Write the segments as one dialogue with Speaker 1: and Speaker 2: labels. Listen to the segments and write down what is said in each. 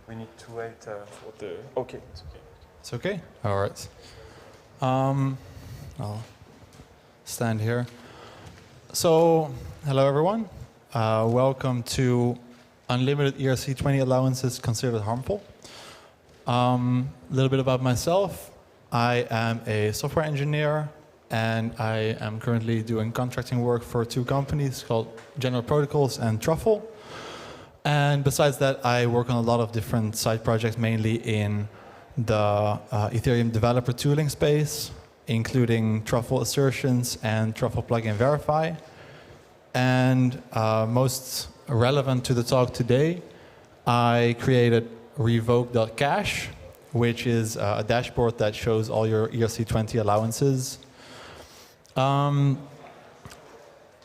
Speaker 1: We need to wait for the... Okay, it's okay.
Speaker 2: It's okay? All right. I'll stand here. So, hello everyone. Welcome to Unlimited ERC20 Allowances Considered Harmful. A little bit about myself. I am a software engineer and I am currently doing contracting work for two companies called General Protocols and Truffle. And besides that, I work on a lot of different side projects, mainly in the Ethereum developer tooling space, including Truffle Assertions and Truffle Plugin Verify. And most relevant to the talk today, I created revoke.cash, which is a dashboard that shows all your ERC20 allowances.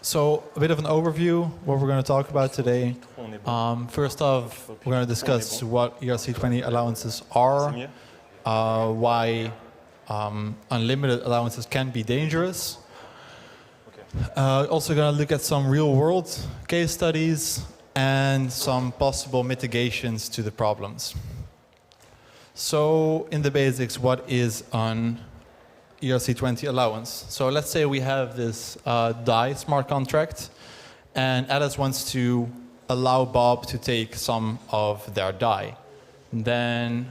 Speaker 2: So a bit of an overview, what we're going to talk about today. First off, we're going to discuss what ERC20 allowances are, why unlimited allowances can be dangerous. Also going to look at some real-world case studies and some possible mitigations to the problems. So in the basics, what is an ERC20 allowance? So let's say we have this DAI smart contract, and Alice wants to allow Bob to take some of their DAI. Then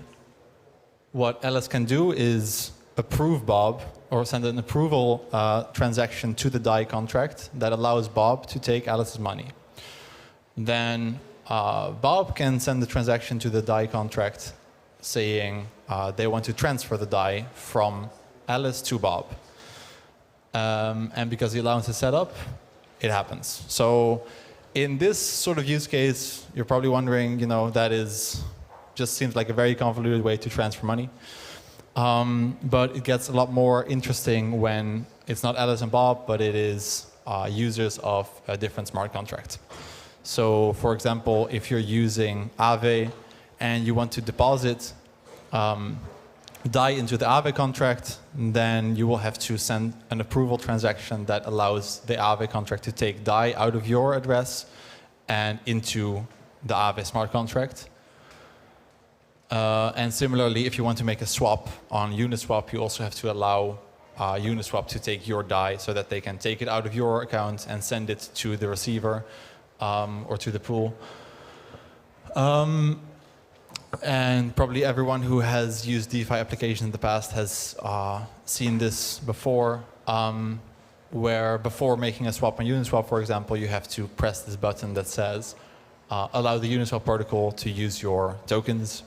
Speaker 2: what Alice can do is approve Bob, or send an approval transaction to the DAI contract that allows Bob to take Alice's money. Then Bob can send the transaction to the DAI contract saying they want to transfer the DAI from Alice to Bob. And because the allowance is set up, it happens. So in this sort of use case, you're probably wondering, that just seems like a very convoluted way to transfer money. But it gets a lot more interesting when it's not Alice and Bob, but it is users of a different smart contract. So for example, if you're using Aave and you want to deposit DAI into the Aave contract, then you will have to send an approval transaction that allows the Aave contract to take DAI out of your address and into the Aave smart contract. And similarly, if you want to make a swap on Uniswap, you also have to allow Uniswap to take your DAI so that they can take it out of your account and send it to the receiver or to the pool. And probably everyone who has used DeFi applications in the past has seen this before, where before making a swap on Uniswap, for example, you have to press this button that says, allow the Uniswap protocol to use your tokens.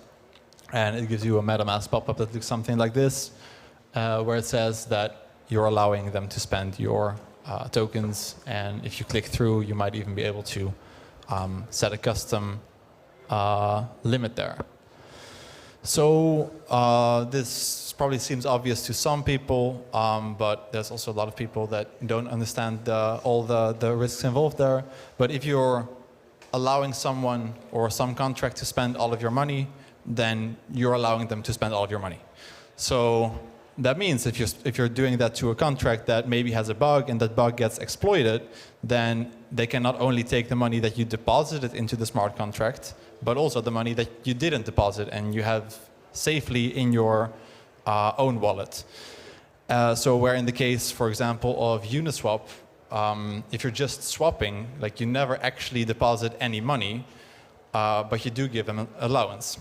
Speaker 2: And it gives you a MetaMask pop-up that looks something like this, where it says that you're allowing them to spend your tokens. And if you click through, you might even be able to set a custom limit there. So this probably seems obvious to some people, but there's also a lot of people that don't understand all the risks involved there. But if you're allowing someone or some contract to spend all of your money, then you're allowing them to spend all of your money. So that means if you're doing that to a contract that maybe has a bug and that bug gets exploited, then they can not only take the money that you deposited into the smart contract, but also the money that you didn't deposit and you have safely in your own wallet. So where in the case, for example, of Uniswap, if you're just swapping, like you never actually deposit any money, but you do give them an allowance.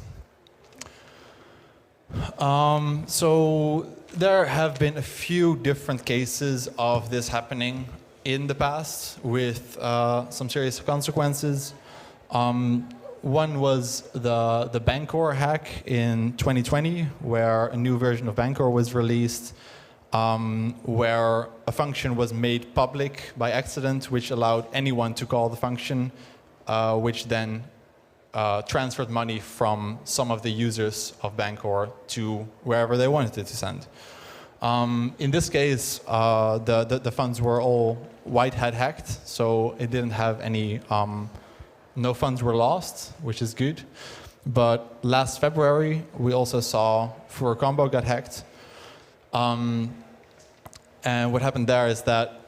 Speaker 2: So there have been a few different cases of this happening in the past with some serious consequences. One was the Bancor hack in 2020, where a new version of Bancor was released, where a function was made public by accident, which allowed anyone to call the function, which then transferred money from some of the users of Bancor to wherever they wanted it to send. In this case, the funds were all white hat hacked, so it didn't have any, no funds were lost, which is good. But last February, we also saw Furor Combo got hacked. And what happened there is that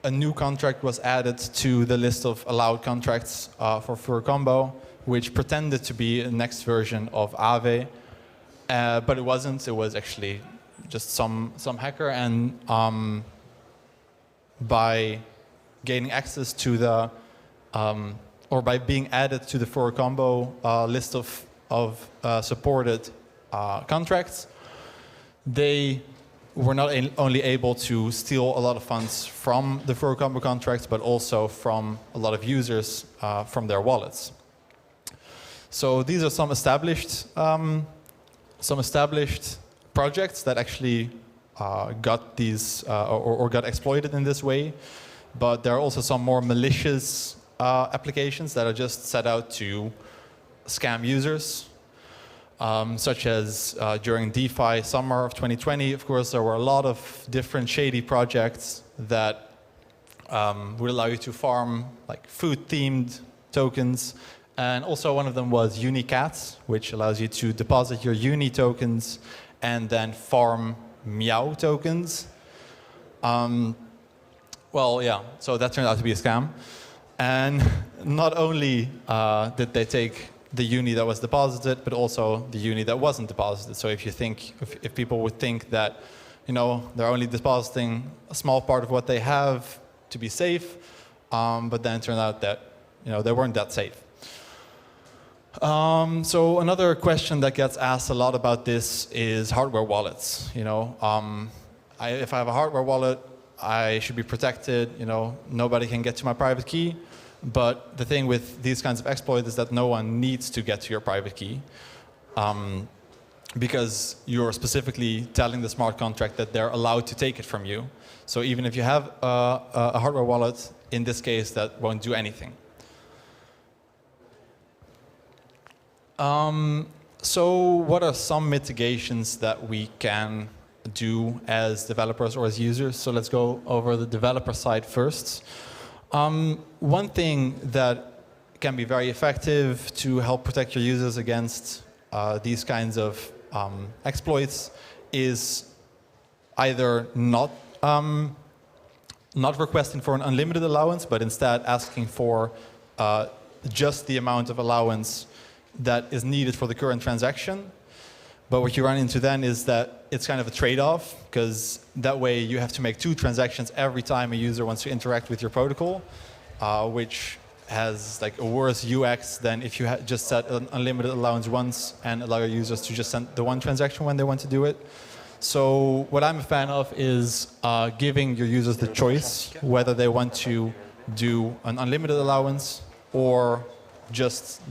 Speaker 2: a new contract was added to the list of allowed contracts for Furor Combo, which pretended to be the next version of Aave, but it wasn't. It was actually just some hacker, and by gaining access to the or by being added to the for combo list of supported contracts, they were not only able to steal a lot of funds from the for combo contracts, but also from a lot of users from their wallets. So these are some established projects that actually got these or got exploited in this way. But there are also some more malicious applications that are just set out to scam users, such as during DeFi summer of 2020. Of course, there were a lot of different shady projects that would allow you to farm like food-themed tokens. And also one of them was Unicats, which allows you to deposit your Uni tokens and then farm Meow tokens. Well, yeah, so that turned out to be a scam. And not only did they take the Uni that was deposited, but also the Uni that wasn't deposited. So if you think, if people would think that, you know, they're only depositing a small part of what they have to be safe, but then it turned out that, you know, they weren't that safe. So another question that gets asked a lot about this is hardware wallets. You know, if I have a hardware wallet, I should be protected. You know, nobody can get to my private key. But the thing with these kinds of exploits is that no one needs to get to your private key, because you're specifically telling the smart contract that they're allowed to take it from you. So even if you have a hardware wallet, in this case, that won't do anything. So what are some mitigations that we can do as developers or as users? So let's go over the developer side first. One thing that can be very effective to help protect your users against these kinds of exploits is either not requesting for an unlimited allowance, but instead asking for just the amount of allowance that is needed for the current transaction. But what you run into then is that it's kind of a trade-off, because that way you have to make 2 transactions every time a user wants to interact with your protocol, which has like a worse UX than if you just set an unlimited allowance once and allow your users to just send the 1 transaction when they want to do it. So what I'm a fan of is giving your users the choice whether they want to do an unlimited allowance or just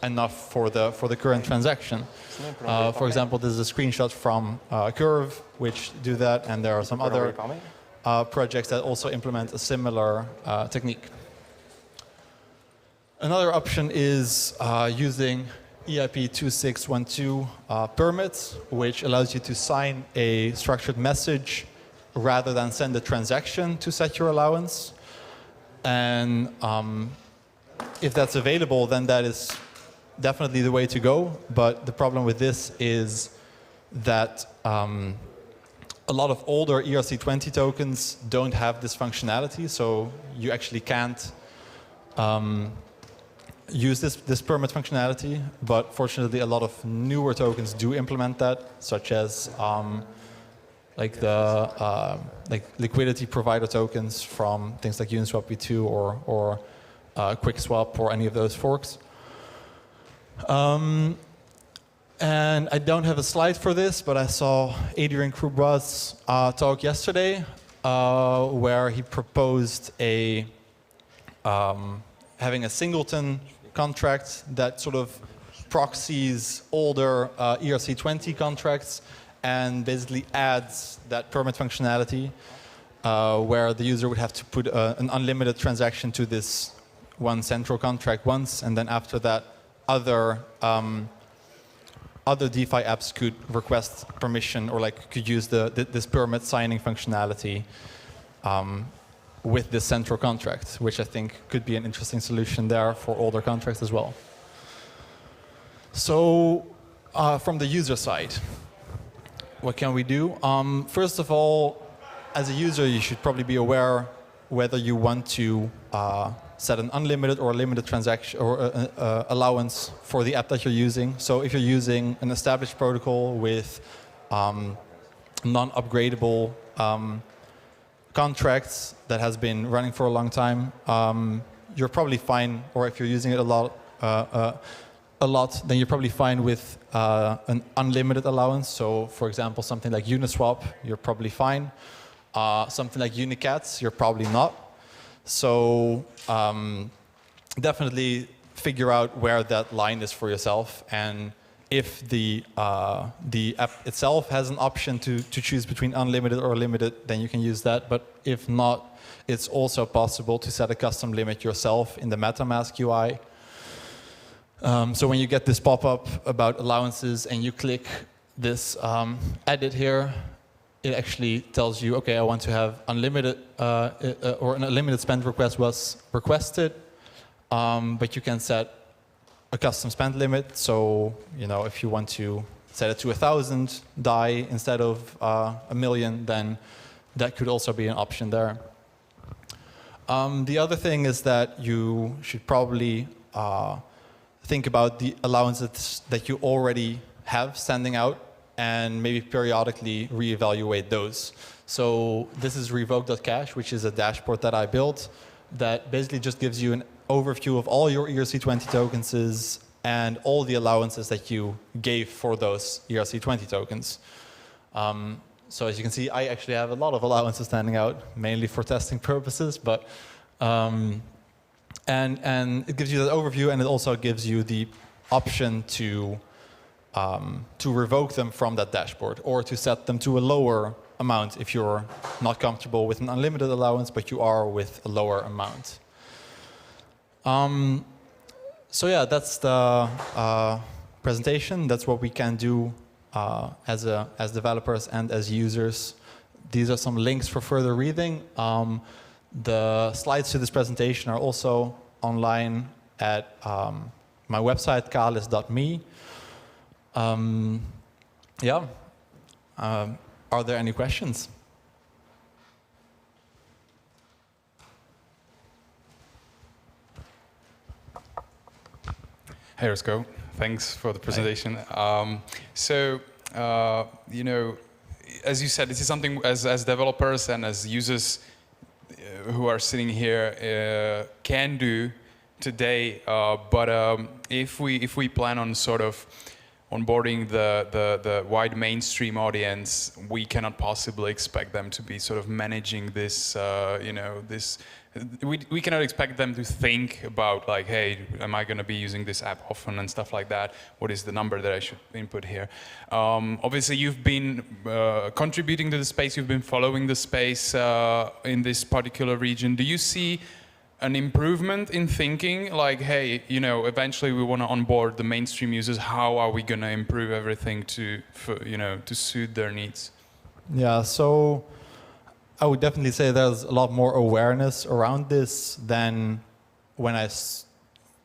Speaker 2: enough for the current transaction. For example, this is a screenshot from Curve, which do that, and there are some other projects that also implement a similar technique. Another option is using EIP2612 permits, which allows you to sign a structured message rather than send a transaction to set your allowance. And if that's available, then that is definitely the way to go. But the problem with this is that a lot of older ERC20 tokens don't have this functionality, so you actually can't use this permit functionality. But fortunately, a lot of newer tokens do implement that, such as like the liquidity provider tokens from things like Uniswap v2 or QuickSwap or any of those forks. And I don't have a slide for this, but I saw Adrian Krubra's talk yesterday, where he proposed having a singleton contract that sort of proxies older ERC20 contracts and basically adds that permit functionality, where the user would have to put an unlimited transaction to this one central contract once, and then after that, other DeFi apps could request permission or could use this permit signing functionality with this central contract, which I think could be an interesting solution there for older contracts as well. So from the user side, what can we do? First of all, as a user, you should probably be aware whether you want to set an unlimited or a limited transaction or allowance for the app that you're using. So if you're using an established protocol with non-upgradable contracts that has been running for a long time, you're probably fine. Or if you're using it a lot, then you're probably fine with an unlimited allowance. So, for example, something like Uniswap, you're probably fine. Something like Unicats, you're probably not. So, definitely figure out where that line is for yourself, and if the app itself has an option to choose between unlimited or limited, then you can use that. But if not, it's also possible to set a custom limit yourself in the MetaMask UI. So when you get this pop-up about allowances and you click this edit here, it actually tells you, okay, I want to have unlimited or an unlimited spend request was requested, but you can set a custom spend limit. So, you know, if you want to set it to 1,000 DAI instead of 1,000,000, then that could also be an option there. The other thing is that you should probably think about the allowances that you already have standing out and maybe periodically reevaluate those. So this is revoke.cash, which is a dashboard that I built that basically just gives you an overview of all your ERC20 tokens and all the allowances that you gave for those ERC20 tokens. So as you can see, I actually have a lot of allowances standing out, mainly for testing purposes, but and it gives you that overview, and it also gives you the option to revoke them from that dashboard or to set them to a lower amount if you're not comfortable with an unlimited allowance, but you are with a lower amount. So yeah, that's the presentation. That's what we can do as developers and as users. These are some links for further reading. The slides to this presentation are also online at my website, kalis.me. Yeah. Are there any questions?
Speaker 3: Hey, Rosco. Thanks for the presentation. You know, as you said, this is something as developers and as users who are sitting here can do today. But if we plan on sort of onboarding the wide mainstream audience, we cannot possibly expect them to be sort of managing this, you know, this. We cannot expect them to think about like, hey, am I going to be using this app often and stuff like that? What is the number that I should input here? Obviously, you've been contributing to the space. You've been following the space in this particular region. Do you see an improvement in thinking like, hey, you know, eventually we want to onboard the mainstream users. How are we going to improve everything to suit their needs?
Speaker 2: Yeah, so I would definitely say there's a lot more awareness around this than when I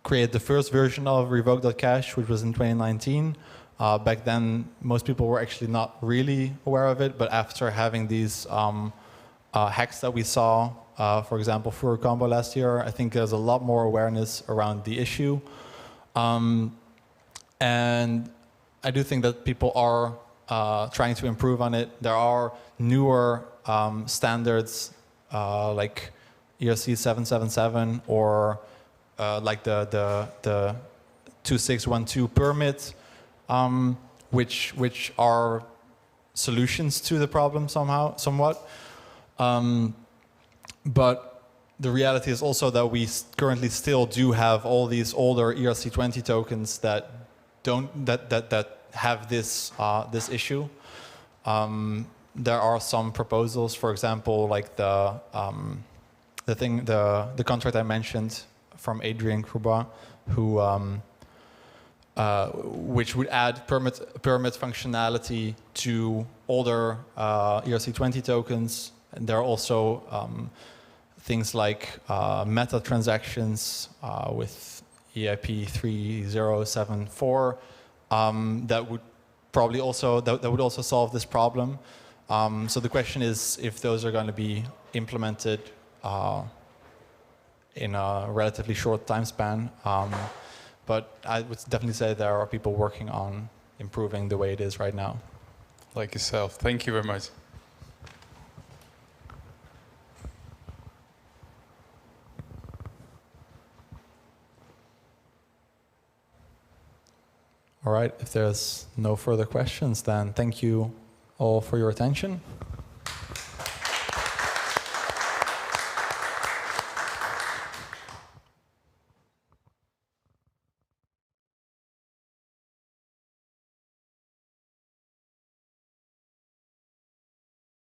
Speaker 2: created the first version of revoke.cash, which was in 2019. Back then, most people were actually not really aware of it, but after having these hacks that we saw, for example, for Combo last year, I think there's a lot more awareness around the issue. And I do think that people are trying to improve on it. There are newer standards like ERC777 or like the 2612 permit, which are solutions to the problem somewhat. But the reality is also that we currently still do have all these older ERC20 tokens that have this issue. There are some proposals, for example, like the contract I mentioned from Adrian Kruba, who which would add permit functionality to older ERC20 tokens. And there are also things like meta transactions with EIP 3074 that would probably also that would also solve this problem. So the question is if those are going to be implemented in a relatively short time span. But I would definitely say there are people working on improving the way it is right now.
Speaker 3: Like yourself. Thank you very much.
Speaker 2: All right, if there's no further questions, then thank you all for your attention.